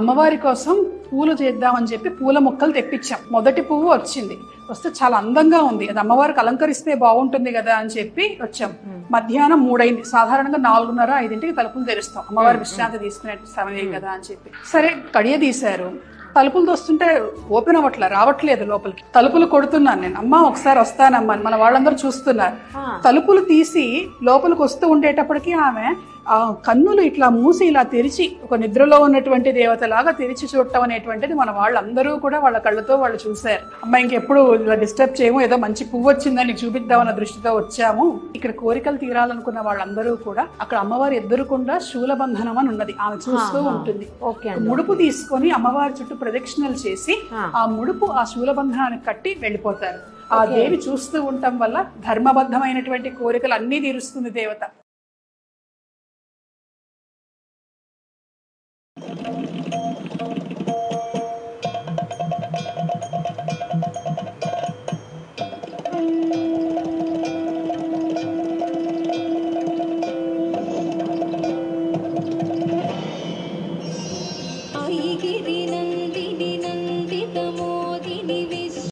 అమ్మవారి కోసం పూలు చేద్దామని చెప్పి పూల మొక్కలు తెప్పించాం. మొదటి పువ్వు వచ్చింది, వస్తే చాలా అందంగా ఉంది, అది అమ్మవారికి అలంకరిస్తే బాగుంటుంది కదా అని చెప్పి వచ్చాం. మధ్యాహ్నం 3 అయింది. సాధారణంగా 4:30, 5ంటికి తలుపులు తెరుస్తాం, అమ్మవారి విశ్రాంతి తీసుకునే సమయం కదా అని చెప్పి. సరే కడియ తీశారు, తలుపులు తోస్తుంటే ఓపెన్ అవ్వట్లే, రావట్లేదు లోపలికి. తలుపులు కొడుతున్నాను నేను, అమ్మ ఒకసారి వస్తానమ్మా, మన వాళ్ళందరూ చూస్తున్నారు. తలుపులు తీసి లోపలికి వస్తూ ఉండేటప్పటికి ఆమె ఆ కన్నులు ఇట్లా మూసి ఇలా తెరిచి, ఒక నిద్రలో ఉన్నటువంటి దేవతలాగా తెరిచి చూడటం అనేటువంటిది మన వాళ్ళందరూ కూడా వాళ్ళ కళ్ళతో వాళ్ళు చూశారు. అమ్మ ఇంకెప్పుడు ఇలా డిస్టర్బ్ చేయము, ఏదో మంచి పువ్వు వచ్చిందని చూపిద్దామన్న దృష్టితో వచ్చాము. ఇక్కడ కోరికలు తీరాలనుకున్న వాళ్ళందరూ కూడా అక్కడ అమ్మవారి ఎదురుకుండా శూలబంధనం అని ఉన్నది, ఆమె చూస్తూ ఉంటుంది. ముడుపు తీసుకొని అమ్మవారి చుట్టూ ప్రదక్షిణలు చేసి ఆ ముడుపు ఆ శూలబంధనానికి కట్టి వెళ్ళిపోతారు. ఆ దేవి చూస్తూ ఉండటం వల్ల ధర్మబద్ధమైనటువంటి కోరికలు అన్నీ తీరుస్తుంది దేవత.